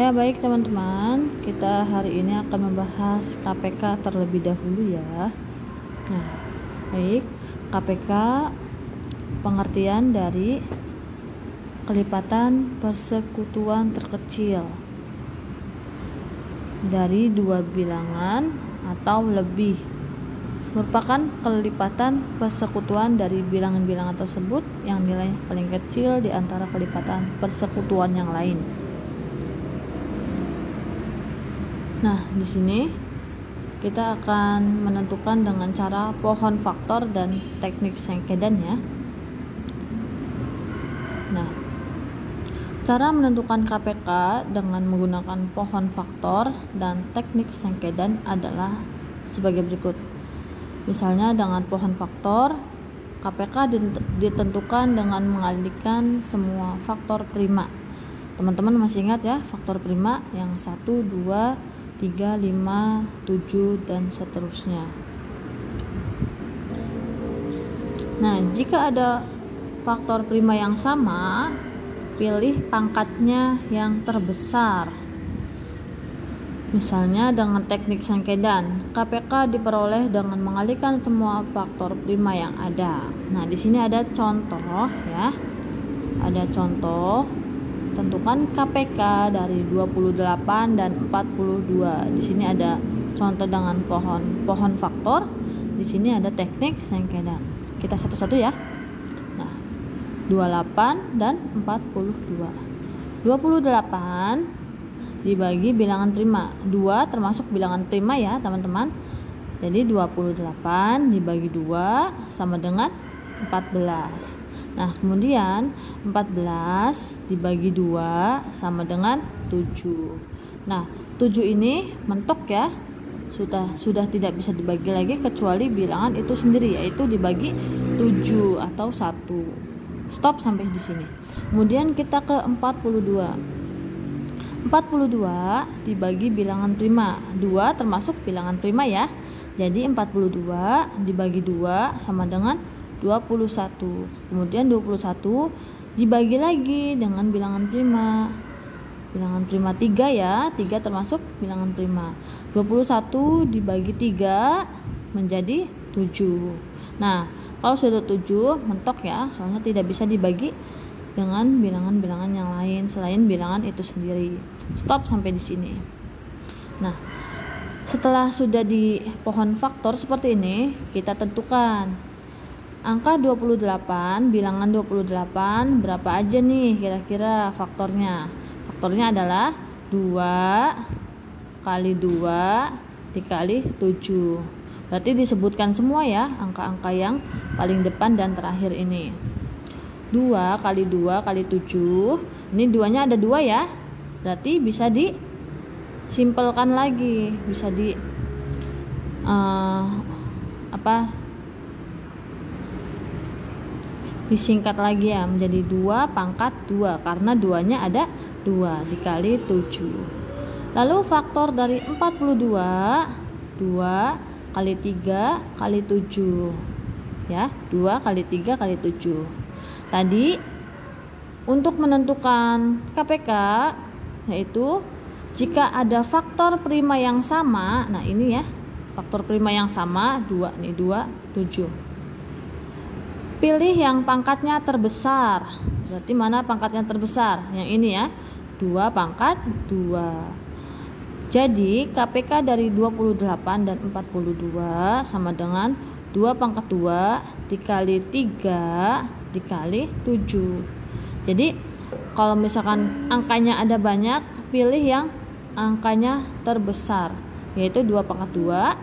Baik teman-teman, kita hari ini akan membahas KPK terlebih dahulu ya. Nah, baik, KPK pengertian dari kelipatan persekutuan terkecil dari dua bilangan atau lebih, merupakan kelipatan persekutuan dari bilangan-bilangan tersebut yang nilainya paling kecil di antara kelipatan persekutuan yang lain. Nah, di sini kita akan menentukan dengan cara pohon faktor dan teknik Sengkedan ya. Nah, cara menentukan KPK dengan menggunakan pohon faktor dan teknik Sengkedan adalah sebagai berikut. Misalnya dengan pohon faktor, KPK ditentukan dengan mengalihkan semua faktor prima. Teman-teman masih ingat ya faktor prima yang 1, 2, 3, 5, 7 dan seterusnya. Nah, jika ada faktor prima yang sama, pilih pangkatnya yang terbesar. Misalnya dengan teknik Sengkedan, KPK diperoleh dengan mengalihkan semua faktor prima yang ada. Nah, di sini ada contoh ya. Ada contoh. Tentukan KPK dari 28 dan 42. Di sini ada contoh dengan pohon faktor. Di sini ada teknik Sengkedan. Kita satu-satu ya. Nah, 28 dan 42. 28 dibagi bilangan prima. 2 termasuk bilangan prima ya, teman-teman. Jadi 28 dibagi 2 sama dengan 14. Nah, kemudian 14 dibagi 2 sama dengan 7. Nah, 7 ini mentok ya. Sudah tidak bisa dibagi lagi kecuali bilangan itu sendiri, yaitu dibagi 7 atau 1. Stop sampai di sini. Kemudian kita ke 42. 42 dibagi bilangan prima. 2 termasuk bilangan prima ya. Jadi 42 dibagi 2 sama dengan 21. Kemudian 21 dibagi lagi dengan bilangan prima. Bilangan prima 3 ya, 3 termasuk bilangan prima. 21 dibagi 3 menjadi 7. Nah, kalau sudah 7 mentok ya, soalnya tidak bisa dibagi dengan bilangan-bilangan yang lain selain bilangan itu sendiri. Stop sampai di sini. Nah, setelah sudah di pohon faktor seperti ini, kita tentukan angka 28, bilangan 28 berapa aja nih kira-kira faktornya. Faktornya adalah 2 kali 2 dikali 7. Berarti disebutkan semua ya angka-angka yang paling depan dan terakhir ini. 2 kali 2 kali 7. Ini 2-nya ada 2 ya. Berarti bisa disimpelkan lagi, bisa disingkat lagi ya menjadi 2 pangkat 2 karena 2-nya ada 2 dikali 7. Lalu faktor dari 42, 2 kali 3 kali 7 ya, 2 kali 3 kali 7. Tadi untuk menentukan KPK yaitu jika ada faktor prima yang sama. Nah, ini ya faktor prima yang sama 2 nih, 2, 7. Pilih yang pangkatnya terbesar. Berarti mana pangkatnya terbesar? Yang ini ya. 2 pangkat 2. Jadi KPK dari 28 dan 42 sama dengan 2 pangkat 2 dikali 3 dikali 7. Jadi kalau misalkan angkanya ada banyak, pilih yang angkanya terbesar, yaitu 2 pangkat 2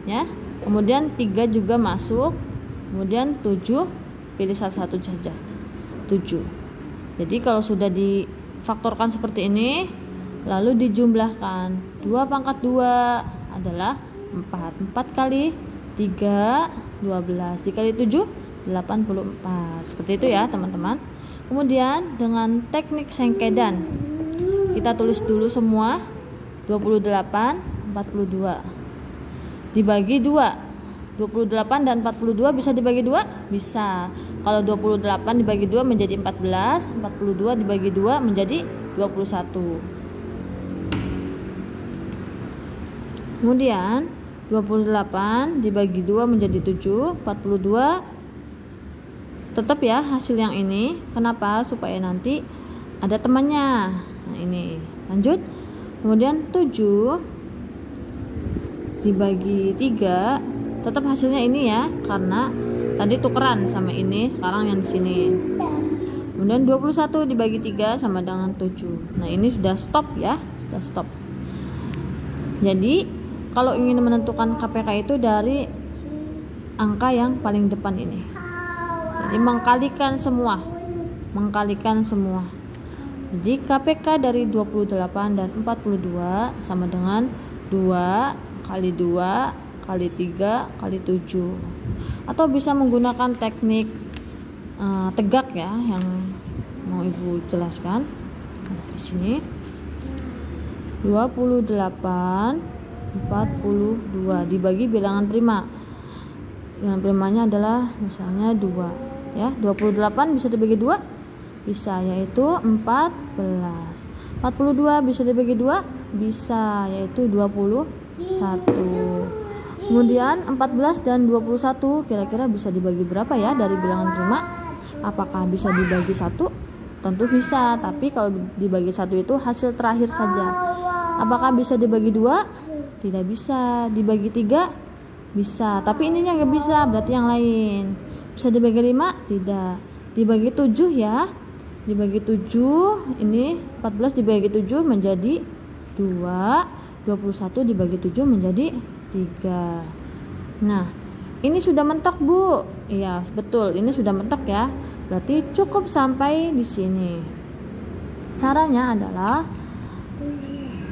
ya. Kemudian 3 juga masuk. Kemudian 7 pilih satu-satu saja 7. Jadi kalau sudah difaktorkan seperti ini lalu dijumlahkan, 2 pangkat 2 adalah 4. 4 kali 3 12 dikali 7 84. Seperti itu ya teman-teman. Kemudian dengan teknik Sengkedan kita tulis dulu semua. 28 42 dibagi 2. 28 dan 42 bisa dibagi 2? Bisa. Kalau 28 dibagi 2 menjadi 14, 42 dibagi 2 menjadi 21. Kemudian 28 dibagi 2 menjadi 7, 42. Tetap ya hasil yang ini. Kenapa? Supaya nanti ada temannya. Nah, ini. Lanjut. Kemudian 7 dibagi 3, tetap hasilnya ini ya, karena tadi tukeran sama ini, sekarang yang di sini. Kemudian 21 dibagi 3 sama dengan 7. Nah, ini sudah stop ya, sudah stop. Jadi, kalau ingin menentukan KPK itu dari angka yang paling depan ini. Jadi mengkalikan semua. Jadi KPK dari 28 dan 42 sama dengan 2 kali 2 kali 3 kali 7. Atau bisa menggunakan teknik tegak ya, yang mau Ibu jelaskan. Nah, di sini 28 42 dibagi bilangan prima. Bilangan primanya adalah misalnya 2 ya. 28 bisa dibagi 2? Bisa, yaitu 14. 42 bisa dibagi 2? Bisa, yaitu 21. Kemudian 14 dan 21 kira-kira bisa dibagi berapa ya dari bilangan prima? Apakah bisa dibagi 1? Tentu bisa, tapi kalau dibagi 1 itu hasil terakhir saja. Apakah bisa dibagi 2? Tidak bisa. Dibagi 3? Bisa, tapi ininya nggak bisa, berarti yang lain. Bisa dibagi 5? Tidak. Dibagi 7 ya. Dibagi 7, ini 14 dibagi 7 menjadi 2, 21 dibagi 7 menjadi 3. Nah, ini sudah mentok, Bu. Iya, betul, ini sudah mentok ya. Berarti cukup sampai di sini. Caranya adalah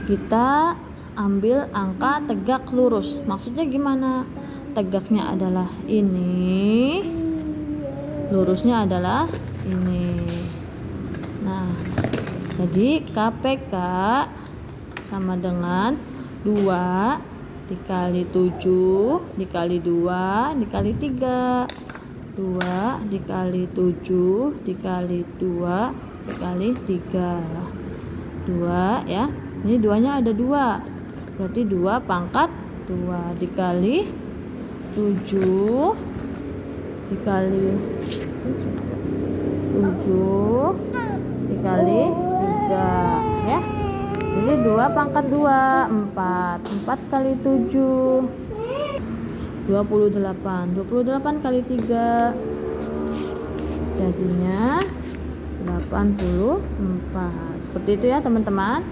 kita ambil angka tegak lurus. Maksudnya gimana? Tegaknya adalah ini, lurusnya adalah ini. Nah, jadi KPK sama dengan 2 dikali 7 dikali 2 dikali 3. 2 dikali 7 dikali 2 dikali 3. 2 ya. Ini 2-nya ada 2. Berarti 2 pangkat 2 dikali 7 dikali 7 dikali 3 ya. Jadi 2 pangkat 2 4. 4 kali 7 28. 28 kali 3 jadinya 84. Seperti itu ya teman-teman.